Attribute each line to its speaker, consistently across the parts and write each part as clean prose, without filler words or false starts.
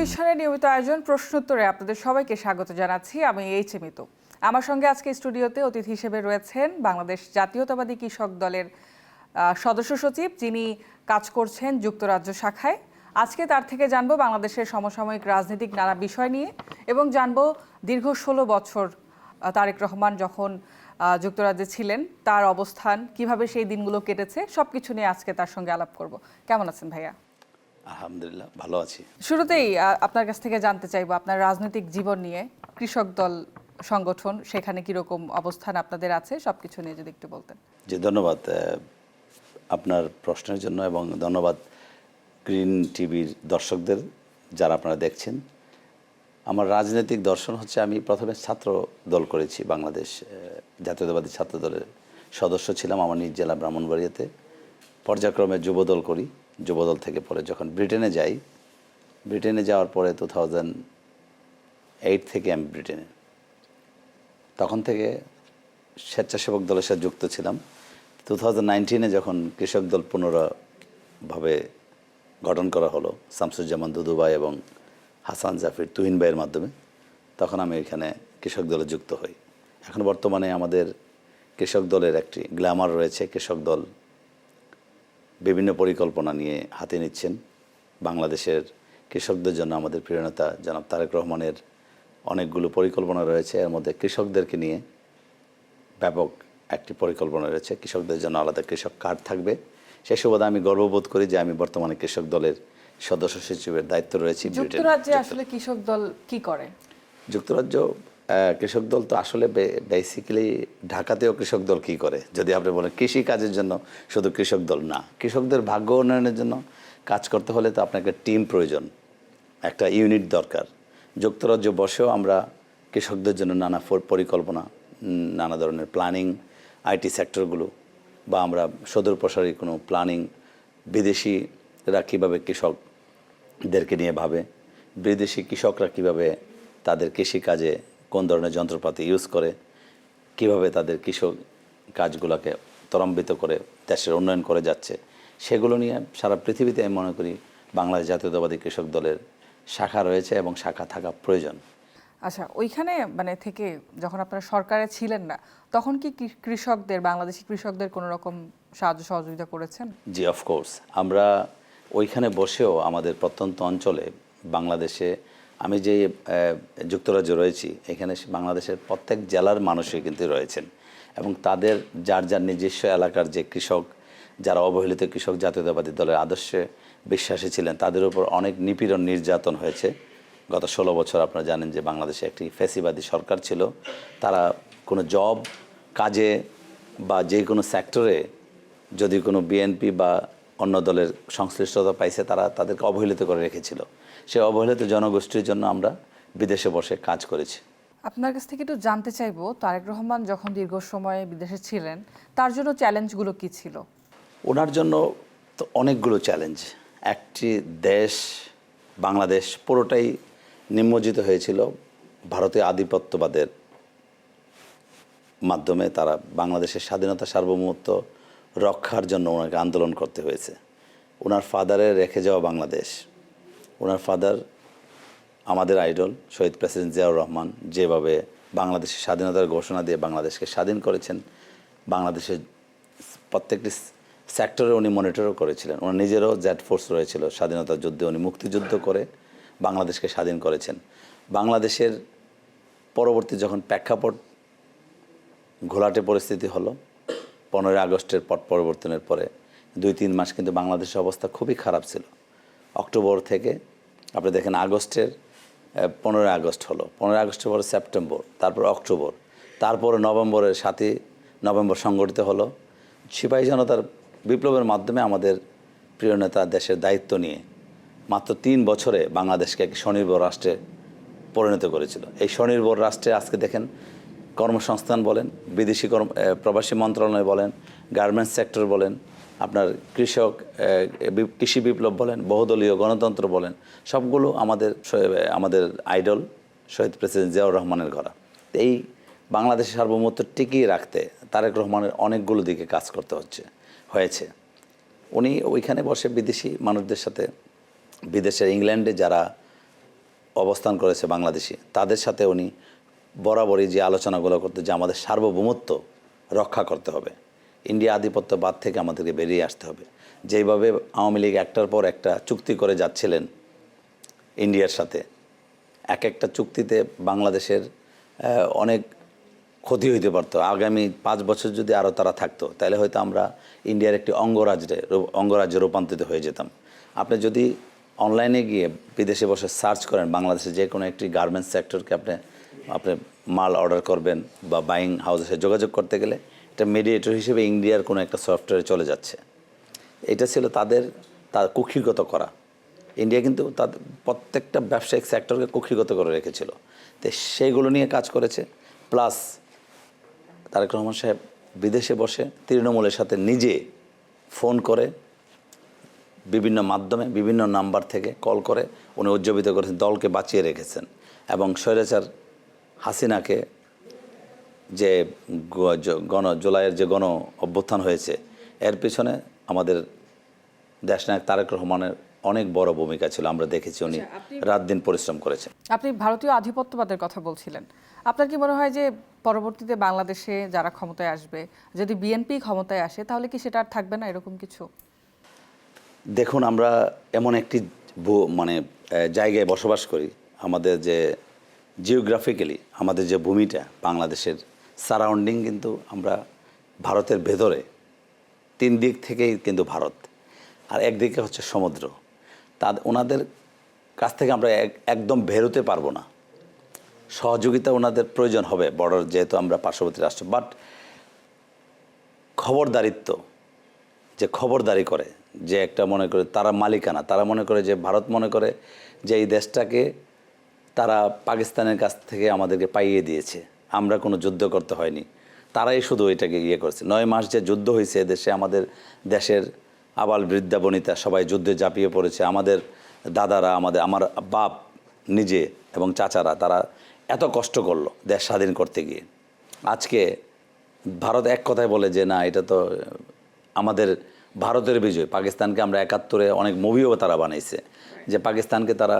Speaker 1: প্রতিষ্ঠানের নিয়মিত আয়োজন প্রশ্নোত্তরে আপনাদের সবাইকে স্বাগত জানাচ্ছি। আমি মিতু। আমার সঙ্গে আজকে স্টুডিওতে অতিথি হিসেবে রয়েছেন বাংলাদেশ জাতীয়তাবাদী কৃষক দলের সদস্য সচিব, যিনি কাজ করছেন যুক্তরাজ্য শাখায়। আজকে তার থেকে জানবো বাংলাদেশের সমসাময়িক রাজনৈতিক নানা বিষয় নিয়ে, এবং জানবো দীর্ঘ 16 বছর তারেক রহমান যখন যুক্তরাজ্যে ছিলেন তার অবস্থান, কিভাবে সেই দিনগুলো কেটেছে, সবকিছু নিয়ে আজকে তার সঙ্গে আলাপ করব। কেমন আছেন ভাইয়া?
Speaker 2: আলহামদুলিল্লাহ, ভালো আছি।
Speaker 1: শুরুতেই আপনার কাছ থেকে জানতে চাইবো আপনার রাজনৈতিক জীবন নিয়ে। কৃষক দল সংগঠন, সেখানে কিরকম অবস্থান আপনাদের আছে, সবকিছু নিয়ে যদি একটু বলতেন।
Speaker 2: জি, ধন্যবাদ আপনার প্রশ্নের জন্য, এবং ধন্যবাদ গ্রিন টিভির দর্শকদের যারা আপনারা দেখছেন। আমার রাজনৈতিক দর্শন হচ্ছে, আমি প্রথমে ছাত্র দল করেছি, বাংলাদেশ জাতীয়তাবাদী ছাত্র দলের সদস্য ছিলাম আমার নিজ জেলা ব্রাহ্মণবাড়িয়াতে। পর্যায়ক্রমে যুবদল করি, যুবদল থেকে পরে যখন ব্রিটেনে যাই, ব্রিটেনে যাওয়ার পরে 2008 থেকে আমি ব্রিটেনে, তখন থেকে স্বেচ্ছাসেবক দলের সাথে যুক্ত ছিলাম। 2019-এ যখন কৃষক দল পুনরাভাবে গঠন করা হলো শামসুজ্জামান দুদু ভাই এবং হাসান জাফির তুহিন ভাইয়ের মাধ্যমে, তখন আমি এখানে কৃষক দলে যুক্ত হই। এখন বর্তমানে আমাদের কৃষক দলের একটি গ্ল্যামার রয়েছে। কৃষক দল বিভিন্ন পরিকল্পনা নিয়ে হাতে নিচ্ছেন। বাংলাদেশের কৃষকদের জন্য আমাদের প্রিয় নেতা জনাব তারেক রহমানের অনেকগুলো পরিকল্পনা রয়েছে। এর মধ্যে কৃষকদেরকে নিয়ে ব্যাপক একটি পরিকল্পনা রয়েছে। কৃষকদের জন্য আলাদা কৃষক কার্ড থাকবে। সেই সুবাদে আমি গর্ববোধ করি যে আমি বর্তমানে কৃষক দলের সদস্য সচিবের দায়িত্ব রয়েছে।
Speaker 1: যুক্তরাজ্যে আসলে কৃষক দল কি করে?
Speaker 2: যুক্তরাজ্য কৃষক দল তো আসলে বেসিক্যালি ঢাকাতেও কৃষক দল কী করে, যদি আপনি বলেন কৃষি কাজের জন্য শুধু কৃষক দল না, কৃষকদের ভাগ্য উন্নয়নের জন্য কাজ করতে হলে তো আপনাকে টিম প্রয়োজন, একটা ইউনিট দরকার। যুক্তরাজ্য বসেও আমরা কৃষকদের জন্য নানা পরিকল্পনা, নানা ধরনের প্ল্যানিং, আইটি সেক্টরগুলো, বা আমরা সদর প্রসারী কোনো প্ল্যানিং, বিদেশিরা কীভাবে কৃষকদেরকে নিয়ে ভাবে, বিদেশি কৃষকরা কীভাবে তাদের কৃষিকাজে কোন ধরনের যন্ত্রপাতি ইউজ করে, কিভাবে তাদের কৃষক কাজগুলোকে ত্বরান্বিত করে দেশের উন্নয়ন করে যাচ্ছে, সেগুলো নিয়ে সারা পৃথিবীতে আমি মনে করি বাংলাদেশ জাতীয়তাবাদী কৃষক দলের শাখা রয়েছে এবং শাখা থাকা প্রয়োজন।
Speaker 1: আচ্ছা, ওইখানে থেকে যখন আপনারা সরকারে ছিলেন না, তখন কি কৃষকদের, বাংলাদেশি কৃষকদের কোনো রকম সাহায্য সহযোগিতা করেছেন?
Speaker 2: জি, অফকোর্স। আমরা ওইখানে বসেও আমাদের প্রত্যন্ত অঞ্চলে বাংলাদেশে, আমি যে যুক্তরাজ্য রয়েছি, এখানে বাংলাদেশের প্রত্যেক জেলার মানুষই কিন্তু রয়েছেন, এবং তাদের যার যার নিজস্ব এলাকার যে কৃষক, যারা অবহেলিত কৃষক জাতীয়তাবাদী দলের আদর্শে বিশ্বাসী ছিলেন, তাদের উপর অনেক নিপীড়ন নির্যাতন হয়েছে। গত 16 বছর আপনারা জানেন যে বাংলাদেশে একটি ফ্যাসিবাদী সরকার ছিল। তারা কোনো জব কাজে বা যে কোনো সেক্টরে যদি কোনো বিএনপি বা অন্য দলের সংশ্লিষ্টতা পাইছে, তারা তাদেরকে অবহেলিত করে রেখেছিল। সেই অবহেলিত জনগোষ্ঠীর জন্য আমরা বিদেশে বসে কাজ করেছি।
Speaker 1: আপনার কাছ থেকে একটু জানতে চাইবো, তারেক রহমান যখন দীর্ঘ সময় বিদেশে ছিলেন, তার জন্য চ্যালেঞ্জগুলো কি ছিল?
Speaker 2: ওনার জন্য তো অনেকগুলো চ্যালেঞ্জ। একটি দেশ, বাংলাদেশ পুরোটাই নিমজ্জিত হয়েছিল ভারতীয় আধিপত্যবাদের মাধ্যমে। তারা বাংলাদেশের স্বাধীনতা সার্বভৌমত্ব রক্ষার জন্য ওনাকে আন্দোলন করতে হয়েছে। ওনার ফাদারের রেখে যাওয়া বাংলাদেশ, ওনার ফাদার আমাদের আইডল শহীদ প্রেসিডেন্ট জিয়াউর রহমান যেভাবে বাংলাদেশের স্বাধীনতার ঘোষণা দিয়ে বাংলাদেশকে স্বাধীন করেছেন, বাংলাদেশের প্রত্যেকটি সেক্টরে উনি মনিটরও করেছিলেন। ওনার নিজেরও জেড ফোর্স রয়েছিল স্বাধীনতার যুদ্ধে, উনি মুক্তিযুদ্ধ করে বাংলাদেশকে স্বাধীন করেছেন। বাংলাদেশের পরবর্তী যখন প্রেক্ষাপট ঘোলাটে পরিস্থিতি হলো 15ই আগস্টের পট পরিবর্তনের পরে 2-3 মাস কিন্তু বাংলাদেশের অবস্থা খুবই খারাপ ছিল। অক্টোবর থেকে আপনি দেখেন, আগস্টের 15ই আগস্ট হলো, 15ই আগস্টের পরে সেপ্টেম্বর, তারপর অক্টোবর, তারপরে নভেম্বরের 7ই নভেম্বর সংগঠিত হলো। সিপাহী জনতার বিপ্লবের মাধ্যমে আমাদের প্রিয় নেতা দেশের দায়িত্ব নিয়ে মাত্র 3 বছরে বাংলাদেশকে এক স্বনির্ভর রাষ্ট্রে পরিণত করেছিল। এই স্বনির্ভর রাষ্ট্রে আজকে দেখেন, কর্মসংস্থান বলেন, বিদেশি প্রবাসী মন্ত্রণালয় বলেন, গার্মেন্টস সেক্টর বলেন, আপনার কৃষি বিপ্লব বলেন, বহুদলীয় গণতন্ত্র বলেন, সবগুলো আমাদের আইডল শহীদ প্রেসিডেন্ট জিয়াউর রহমানের গড়া। এই বাংলাদেশের সার্বভৌমত্ব টিকিয়ে রাখতে তারেক রহমানের অনেকগুলো দিকে কাজ করতে হয়েছে। উনি ওইখানে বসে বিদেশি মানুষদের সাথে, বিদেশের ইংল্যান্ডে যারা অবস্থান করেছে বাংলাদেশে, তাদের সাথে উনি বরাবরই যে আলোচনাগুলো করতে, যে আমাদের সার্বভৌমত্ব রক্ষা করতে হবে, ইন্ডিয়া আধিপত্যবাদ থেকে আমাদেরকে বেরিয়ে আসতে হবে। যেইভাবে আওয়ামী লীগ একটার পর একটা চুক্তি করে যাচ্ছিলেন ইন্ডিয়ার সাথে, এক একটা চুক্তিতে বাংলাদেশের অনেক ক্ষতি হইতে পারতো। আগামী 5 বছর যদি আরও তারা থাকতো, তাহলে হয়তো আমরা ইন্ডিয়ার একটি অঙ্গরাজ্যে রূপান্তরিত হয়ে যেতাম। আপনি যদি অনলাইনে গিয়ে বিদেশে বসে সার্চ করেন, বাংলাদেশে যে কোনো একটি গার্মেন্টস সেক্টরকে আপনি মাল অর্ডার করবেন বা বাইং হাউসের সাথে যোগাযোগ করতে গেলে এটা মিডিয়েটর হিসেবে ইন্ডিয়ার কোনো একটা সফটওয়্যারে চলে যাচ্ছে। এটা ছিল তার কুক্ষিগত করা। ইন্ডিয়া কিন্তু তাদের প্রত্যেকটা ব্যবসায়িক সেক্টরকে কুক্ষিগত করে রেখেছিল। তো সেইগুলো নিয়ে কাজ করেছে। প্লাস তারেক রহমান সাহেব বিদেশে বসে তৃণমূলের সাথে নিজে ফোন করে বিভিন্ন মাধ্যমে বিভিন্ন নাম্বার থেকে কল করে উনি উজ্জীবিত করেছেন, দলকে বাঁচিয়ে রেখেছেন। এবং স্বৈরাচার হাসিনাকে যে জুলাইয়ের যে গণ অভ্যুত্থান হয়েছে, এর পিছনে আমাদের দেশনায়ক তারেক রহমানের অনেক বড় ভূমিকা ছিল। আমরা দেখেছি উনি রাত দিন পরিশ্রম করেছেন।
Speaker 1: আপনি ভারতীয় আধিপত্যবাদের কথা বলছিলেন, আপনার কি মনে হয় যে পরবর্তীতে বাংলাদেশে যারা ক্ষমতায় আসবে, যদি বিএনপি ক্ষমতায় আসে, তাহলে কি সেটা আর থাকবে না এরকম কিছু?
Speaker 2: দেখুন, আমরা এমন একটি জায়গায় বসবাস করি, আমাদের যে জিওগ্রাফিক্যালি আমাদের যে ভূমিটা, বাংলাদেশের সারাউন্ডিং কিন্তু আমরা ভারতের ভেতরে 3 দিক থেকেই কিন্তু ভারত, আর একদিকে হচ্ছে সমুদ্র। ওনাদের কাছ থেকে আমরা একদম বেরোতে পারবো না। সহযোগিতা ওনাদের প্রয়োজন হবে বর্ডার, যেহেতু আমরা পার্শ্ববর্তী রাষ্ট্র। বাট খবরদারিত্ব, যে খবরদারি করে, যে একটা মনে করে তারা মালিকানা, তারা মনে করে যে ভারত মনে করে যে এই দেশটাকে তারা পাকিস্তানের কাছ থেকে আমাদেরকে পাইয়ে দিয়েছে, আমরা কোনো যুদ্ধ করতে হয়নি, তারাই শুধু এটাকে করেছে। 9 মাস যে যুদ্ধ হয়েছে দেশে, আমাদের দেশের আবাল বৃদ্ধা বনিতা সবাই যুদ্ধে ঝাঁপিয়ে পড়েছে। আমাদের দাদারা, আমার বাপ নিজে এবং চাচারা, তারা এত কষ্ট করলো দেশ স্বাধীন করতে গিয়ে। আজকে ভারত এক কথায় বলে যে না, এটা তো আমাদের ভারতের বিজয়। পাকিস্তানকে আমরা 71-এ অনেক মুভিও তারা বানাইছে যে পাকিস্তানকে তারা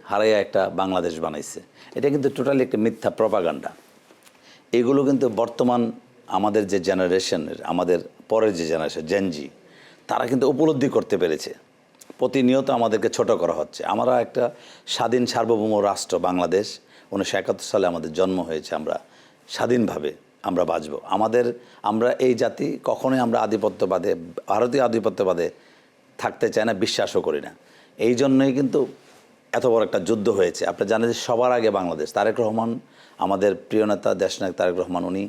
Speaker 2: হারাইয়া একটা বাংলাদেশ বানাইছে। এটা কিন্তু টোটালি একটা মিথ্যা প্রপাগান্ডা। এগুলো কিন্তু বর্তমান আমাদের যে জেনারেশনের, আমাদের পরের যে জেনারেশন জেনজি, তারা কিন্তু উপলব্ধি করতে পেরেছে। প্রতিনিয়ত আমাদেরকে ছোট করা হচ্ছে। আমরা একটা স্বাধীন সার্বভৌম রাষ্ট্র বাংলাদেশ, 1971 সালে আমাদের জন্ম হয়েছে। আমরা স্বাধীনভাবে আমরা বাঁচব। আমরা এই জাতি কখনোই আমরা আধিপত্যবাদে, ভারতীয় আধিপত্যবাদে থাকতে চাই না, বিশ্বাসও করি না। এই জন্যই কিন্তু এত বড় একটা যুদ্ধ হয়েছে। আপনি জানেন যে সবার আগে বাংলাদেশ। তারেক রহমান, আমাদের প্রিয় নেতা দেশনায়ক তারেক রহমান, উনি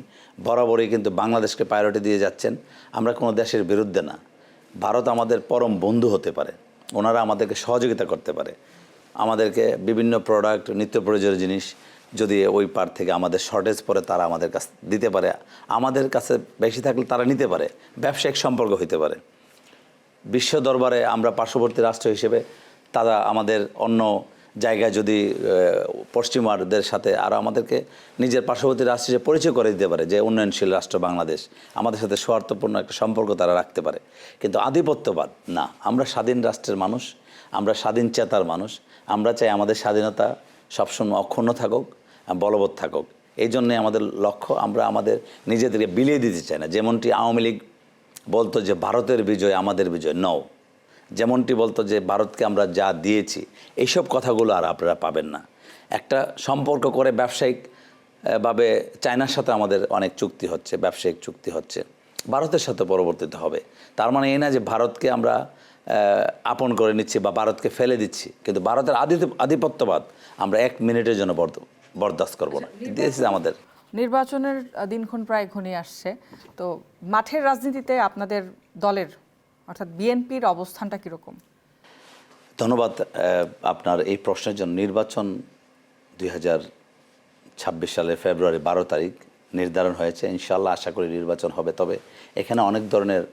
Speaker 2: বরাবরই কিন্তু বাংলাদেশকে প্রায়োরিটি দিয়ে যাচ্ছেন। আমরা কোনো দেশের বিরুদ্ধে না। ভারত আমাদের পরম বন্ধু হতে পারে, ওনারা আমাদেরকে সহযোগিতা করতে পারে। আমাদেরকে বিভিন্ন প্রোডাক্ট, নিত্য প্রয়োজনীয় জিনিস যদি ওই পার থেকে আমাদের শর্টেজ পড়ে, তারা আমাদের কাছে দিতে পারে। আমাদের কাছে বেশি থাকলে তারা নিতে পারে। ব্যবসায়িক সম্পর্ক হতে পারে। বিশ্ব দরবারে আমরা পার্শ্ববর্তী রাষ্ট্র হিসেবে তারা আমাদের অন্য জায়গায় যদি পশ্চিমাদের সাথে আর আমাদেরকে নিজের পার্শ্ববর্তী রাষ্ট্র হিসেবে পরিচয় করে দিতে পারে যে উন্নয়নশীল রাষ্ট্র বাংলাদেশ, আমাদের সাথে স্বার্থপূর্ণ একটা সম্পর্ক তারা রাখতে পারে। কিন্তু আধিপত্যবাদ না। আমরা স্বাধীন রাষ্ট্রের মানুষ, আমরা স্বাধীন চেতার মানুষ। আমরা চাই আমাদের স্বাধীনতা সবসময় অক্ষুণ্ণ থাকুক, বলবৎ থাকুক। এই জন্যে আমাদের লক্ষ্য, আমরা আমাদের নিজেদেরকে বিলিয়ে দিতে চাই না। যেমনটি আওয়ামী লীগ বলতো যে ভারতের বিজয় আমাদের বিজয়, নও। যেমনটি বলতো যে ভারতকে আমরা যা দিয়েছি, এইসব কথাগুলো আর আপনারা পাবেন না। একটা সম্পর্ক করে ব্যবসায়িকভাবে চায়নার সাথে আমাদের অনেক চুক্তি হচ্ছে, ব্যবসায়িক চুক্তি হচ্ছে, ভারতের সাথে পরবর্তীতে হবে। তার মানে এই না যে ভারতকে আমরা আপন করে নিচ্ছি বা ভারতকে ফেলে দিচ্ছি। কিন্তু ভারতের আধিপত্যবাদ আমরা 1 মিনিটের জন্য বরদাস্ত করবো না। দিয়েছে আমাদের।
Speaker 1: নির্বাচনের দিনক্ষণ প্রায় ঘনিয়ে আসছে, তো মাঠের রাজনীতিতে আপনাদের দলের অর্থাৎ বিএনপির অবস্থানটা কীরকম?
Speaker 2: ধন্যবাদ আপনার এই প্রশ্নের জন্য। নির্বাচন 2026 সালের ফেব্রুয়ারি 12 তারিখ নির্ধারণ হয়েছে। ইনশাআল্লাহ আশা করি নির্বাচন হবে। তবে এখানে অনেক ধরনের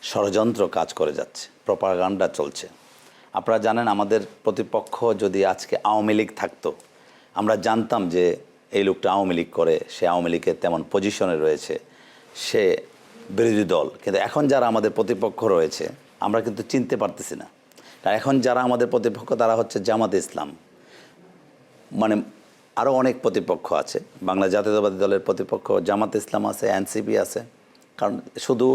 Speaker 2: ষড়যন্ত্র কাজ করে যাচ্ছে, প্রপাগান্ডা চলছে। আপনারা জানেন আমাদের প্রতিপক্ষ যদি আজকে আওয়ামী লীগ থাকতো, আমরা জানতাম যে এই লোকটা আওয়ামী লীগ করে, সে আওয়ামী লীগের তেমন পজিশনে রয়েছে, সে বিরোধী দল। কিন্তু এখন যারা আমাদের প্রতিপক্ষ রয়েছে, আমরা কিন্তু চিনতে পারতেছি না। এখন যারা আমাদের প্রতিপক্ষ, তারা হচ্ছে জামাতে ইসলাম, মানে আরও অনেক প্রতিপক্ষ আছে। বাংলা জাতীয়তাবাদী দলের প্রতিপক্ষ জামাত ইসলাম আছে, এনসিপি আছে। কারণ শুধু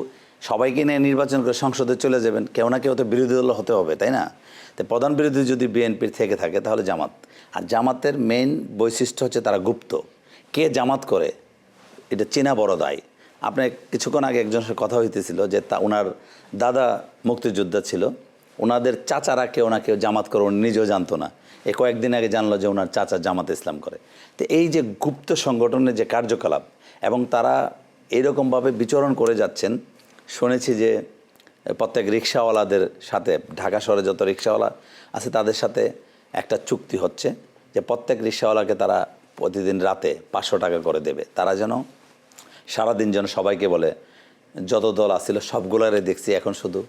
Speaker 2: সবাইকে নিয়ে নির্বাচন করে সংসদে চলে যাবেন, কেউ না কেউ তো বিরোধী দল হতে হবে, তাই না? তো প্রধান বিরোধী যদি বিএনপির থেকে থাকে তাহলে জামাত। আর জামাতের মেইন বৈশিষ্ট্য হচ্ছে তারা গুপ্ত। কে জামাত করে এটা চেনা বড় দায়। আপনি কিছুক্ষণ আগে একজনের সাথে কথা হইতেছিল যে ওনার দাদা মুক্তিযোদ্ধা ছিল, ওনাদের চাচারা কেউ না কেউ জামাত করে, উনি নিজেও জানতো না। এই কয়েকদিন আগে জানলো যে ওনার চাচা জামাত ইসলাম করে। তো এই যে গুপ্ত সংগঠনের যে কার্যকলাপ এবং তারা এইরকমভাবে বিচরণ করে যাচ্ছেন, শুনেছি যে প্রত্যেক রিক্সাওয়ালাদের সাথে, ঢাকা শহরে যত রিক্সাওয়ালা আছে তাদের সাথে একটা চুক্তি হচ্ছে যে প্রত্যেক রিক্সাওয়ালাকে তারা প্রতিদিন রাতে 500 টাকা করে দেবে। তারা যেন সারাদিন যেন সবাইকে বলে যত দল আসছিল সবগুলারে দেখছি, এখন শুধু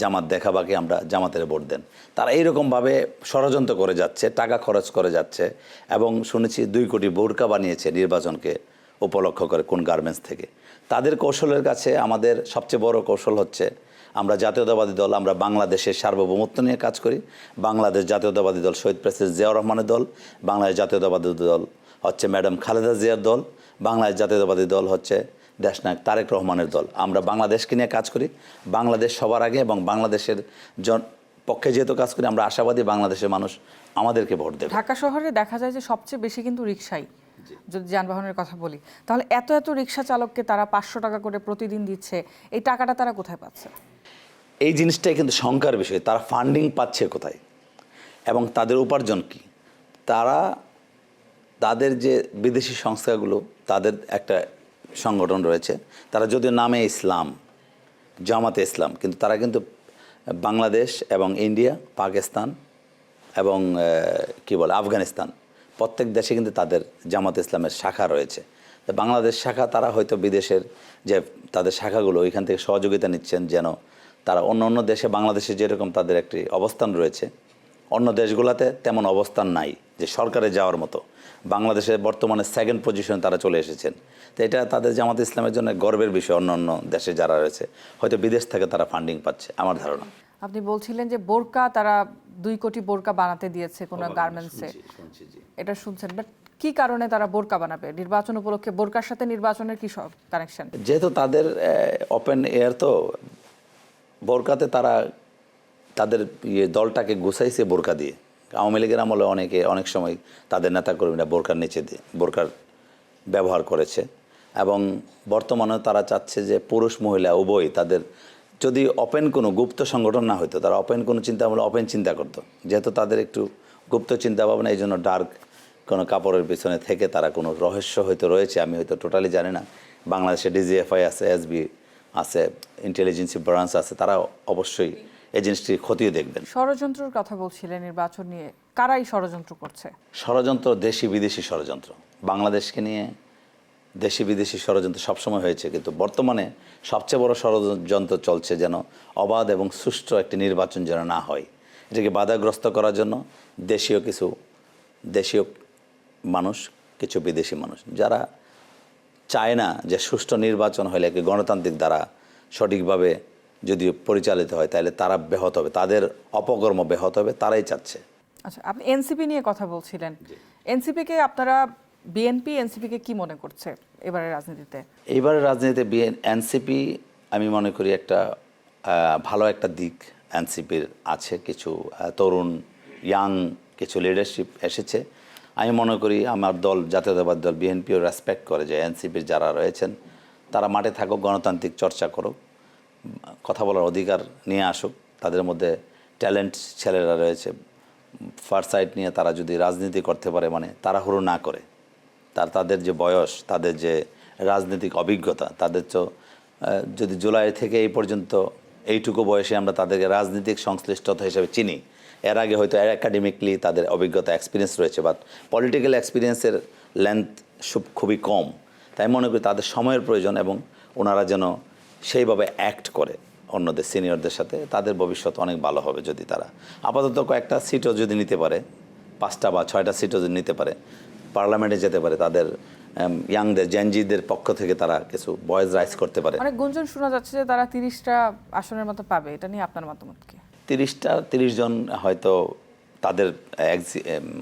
Speaker 2: জামাত দেখা বাকি, আমরা জামাতের ভোট দেন। তারা এইরকমভাবে ষড়যন্ত্র করে যাচ্ছে, টাকা খরচ করে যাচ্ছে এবং শুনেছি 2 কোটি বোরকা বানিয়েছে নির্বাচনকে উপলক্ষ করে কোন গার্মেন্টস থেকে। তাদের কৌশলের কাছে আমাদের সবচেয়ে বড় কৌশল হচ্ছে আমরা জাতীয়তাবাদী দল, আমরা বাংলাদেশের সার্বভৌমত্ব নিয়ে কাজ করি। বাংলাদেশ জাতীয়তাবাদী দল শহীদ প্রেসিডেন্ট জিয়াউর রহমানের দল, বাংলাদেশ জাতীয়তাবাদী দল হচ্ছে ম্যাডাম খালেদা জিয়ার দল, বাংলাদেশ জাতীয়তাবাদী দল হচ্ছে দেশনায়ক তারেক রহমানের দল। আমরা বাংলাদেশকে নিয়ে কাজ করি, বাংলাদেশ সবার আগে, এবং বাংলাদেশের পক্ষে যেহেতু কাজ করি আমরা আশাবাদী বাংলাদেশের মানুষ আমাদেরকে ভোট দেবে।
Speaker 1: ঢাকা শহরে দেখা যায় যে সবচেয়ে বেশি কিন্তু রিকশাই, যদি যানবাহনের কথা বলি, তাহলে এত এত রিক্সা চালককে তারা 500 টাকা করে প্রতিদিন দিচ্ছে, এই টাকাটা তারা কোথায় পাচ্ছে?
Speaker 2: এই জিনিসটাই কিন্তু শঙ্কার বিষয়। তারা ফান্ডিং পাচ্ছে কোথায় এবং তাদের উপার্জন কি? তাদের যে বিদেশি সংস্থাগুলো, তাদের একটা সংগঠন রয়েছে, তারা যদিও নামে ইসলাম, জামাতে ইসলাম, কিন্তু তারা কিন্তু বাংলাদেশ এবং ইন্ডিয়া, পাকিস্তান এবং আফগানিস্তান প্রত্যেক দেশে কিন্তু তাদের জামাত ইসলামের শাখা রয়েছে। তো বাংলাদেশ শাখা, তারা হয়তো বিদেশের যে তাদের শাখাগুলো ওইখান থেকে সহযোগিতা নিচ্ছেন যেন তারা অন্য অন্য দেশে, বাংলাদেশে যেরকম তাদের একটি অবস্থান রয়েছে, অন্য দেশগুলোতে তেমন অবস্থান নাই যে সরকারে যাওয়ার মতো। বাংলাদেশের বর্তমানে 2nd পজিশনে তারা চলে এসেছেন। তো এটা তাদের জামাত ইসলামের জন্য গর্বের বিষয়। অন্য অন্য দেশে যারা রয়েছে হয়তো বিদেশ থেকে তারা ফান্ডিং পাচ্ছে, আমার ধারণা।
Speaker 1: আপনি বলছিলেন যে বোরকা তারা 2 কোটি বোরকা বানাতে দিয়েছে কোনো গার্মেন্টসে, এটা শুনছেন, বাট কি কারণে তারা বোরকা বানাবে নির্বাচন উপলক্ষে? বোরকার সাথে নির্বাচনের কি সব কানেকশন?
Speaker 2: যেহেতু তাদের ওপেন এয়ার, তো বোরকাতে তারা তাদের দলটাকে গুছাইছে বোরকা দিয়ে। আওয়ামী লীগের আমলে অনেক সময় তাদের নেতাকর্মীরা বোরকার নিচে দিয়ে বোরকার ব্যবহার করেছে এবং বর্তমানে তারা চাচ্ছে যে পুরুষ মহিলা উভয় তাদের, যদি ওপেন কোনো গুপ্ত সংগঠন না হইতো, তারা ওপেন কোনো চিন্তা ভাবনা ওপেন চিন্তা করতো। যেহেতু তাদের একটু গুপ্ত চিন্তা ভাবনা, এই জন্য ডার্ক কোনো কাপড়ের পিছনে থেকে তারা কোনো রহস্য হয়তো রয়েছে, আমি হয়তো টোটালি জানি না। বাংলাদেশে ডিজিএফআই আছে, এসবি আছে, ইন্টেলিজেন্সি ব্রাঞ্চ আছে, তারা অবশ্যই এই জিনিসটি খতিয়ে দেখবেন।
Speaker 1: ষড়যন্ত্রের কথা বলছিলেন নির্বাচন নিয়ে, কারাই ষড়যন্ত্র করছে?
Speaker 2: ষড়যন্ত্র দেশি বিদেশি ষড়যন্ত্র। বাংলাদেশকে নিয়ে দেশি বিদেশি ষড়যন্ত্র সবসময় হয়েছে, কিন্তু বর্তমানে সবচেয়ে বড় ষড়যন্ত্র চলছে যেন অবাধ এবং সুষ্ঠু একটি নির্বাচন যেন না হয়। এটাকে বাধাগ্রস্ত করার জন্য দেশীয় মানুষ, কিছু বিদেশি মানুষ যারা চায় না যে সুষ্ঠু নির্বাচন হলে একটি গণতান্ত্রিক দ্বারা সঠিকভাবে যদি পরিচালিত হয় তাহলে তারা ব্যাহত হবে, তাদের অপকর্ম ব্যাহত হবে, তারাই চাচ্ছে।
Speaker 1: আচ্ছা, আপনি এনসিপি নিয়ে কথা বলছিলেন, এনসিপিকে আপনারা, বিএনপি এনসিপিকে কি মনে করছে এবারের রাজনীতিতে?
Speaker 2: এইবারের রাজনীতিতে এনসিপি আমি মনে করি একটা ভালো একটা দিক এনসিপির আছে। কিছু তরুণ ইয়াং কিছু লিডারশিপ এসেছে। আমি মনে করি আমার দল জাতীয়তাবাদী দল বিএনপিও রেসপেক্ট করে যে এনসিপির যারা রয়েছেন তারা মাঠে থাকুক, গণতান্ত্রিক চর্চা করুক, কথা বলার অধিকার নিয়ে আসুক। তাদের মধ্যে ট্যালেন্ট ছেলেরা রয়েছে, ফারসাইট নিয়ে তারা যদি রাজনীতি করতে পারে, মানে তাড়াহুড়ো না করে, তাদের যে বয়স, তাদের যে রাজনৈতিক অভিজ্ঞতা, তাদের তো যদি জুলাই থেকে এই পর্যন্ত এইটুকু বয়সে আমরা তাদেরকে রাজনৈতিক সংশ্লিষ্টতা হিসেবে চিনি। এর আগে হয়তো একাডেমিকলি তাদের অভিজ্ঞতা এক্সপিরিয়েন্স রয়েছে, বাট পলিটিক্যাল এক্সপিরিয়েন্সের লেন্থ খুবই কম। তাই মনে করি তাদের সময়ের প্রয়োজন এবং ওনারা যেন সেইভাবে অ্যাক্ট করে অন্যদের সিনিয়রদের সাথে, তাদের ভবিষ্যৎ অনেক ভালো হবে যদি তারা আপাতত কয়েকটা সিটও যদি নিতে পারে, 5টা বা 6টা সিটও যদি নিতে পারে, পার্লামেন্টে যেতে পারে, তাদের ইয়াংদের জেনজিদের পক্ষ থেকে তারা কিছু ভয়েস রাইজ করতে পারে।
Speaker 1: অনেক গুঞ্জন শোনা যাচ্ছে যে তারা 30টা আসনের মতো পাবে, এটা নিয়ে আপনার মতামত কি?
Speaker 2: 30 জন হয়তো তাদের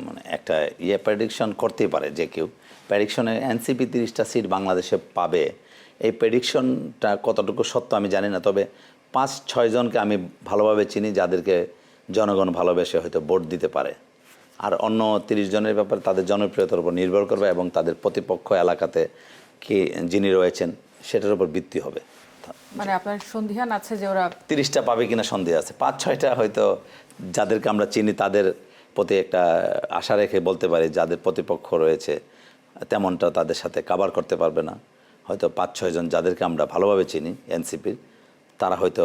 Speaker 2: মানে একটা প্রেডিকশন করতেই পারে যে কেউ প্রেডিকশনে এনসিপি 30টা সিট বাংলাদেশে পাবে, এই প্রেডিকশনটা কতটুকু সত্য আমি জানি না, তবে 5-6 জনকে আমি ভালোভাবে চিনি যাদেরকে জনগণ ভালোবেসে হয়তো ভোট দিতে পারে। আর অন্য 30 জনের ব্যাপারে তাদের জনপ্রিয়তার উপর নির্ভর করবে এবং তাদের প্রতিপক্ষ এলাকাতে কে যিনি রয়েছেন সেটার উপর ভিত্তি হবে।
Speaker 1: মানে আপনার সন্দিহান আছে যে ওরা
Speaker 2: 30টা পাবে কিনা সন্দেহ আছে, 5-6টা হয়তো যাদেরকে আমরা চিনি তাদের প্রতি একটা আশা রেখে বলতে পারি যাদের প্রতিপক্ষ রয়েছে তেমনটা তাদের সাথে কাভার করতে পারবে না। হয়তো 5-6 জন যাদেরকে আমরা ভালোভাবে চিনি এনসিপির, তারা হয়তো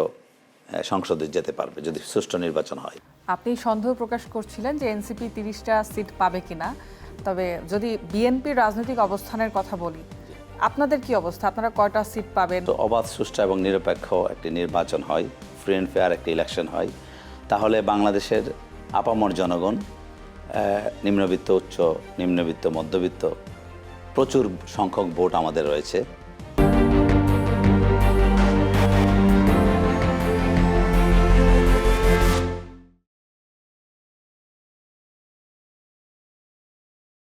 Speaker 2: সংসদে যেতে পারবে যদি সুষ্ঠু নির্বাচন হয়।
Speaker 1: আপনি সন্দেহ প্রকাশ করছিলেন যে এনসিপি 30টা সিট পাবে কিনা, তবে যদি বিএনপির রাজনৈতিক অবস্থানের কথা বলি, আপনাদের কি অবস্থা? আপনারা কয়টা সিট পাবেন?
Speaker 2: তো অবাধ, সুষ্ঠু এবং নিরপেক্ষ একটি নির্বাচন হয়, ফ্রি অ্যান্ড ফেয়ার একটি ইলেকশন হয়, তাহলে বাংলাদেশের আপামর জনগণ নিম্নবিত্ত, উচ্চ নিম্নবিত্ত, মধ্যবিত্ত প্রচুর সংখ্যক ভোট আমাদের রয়েছে।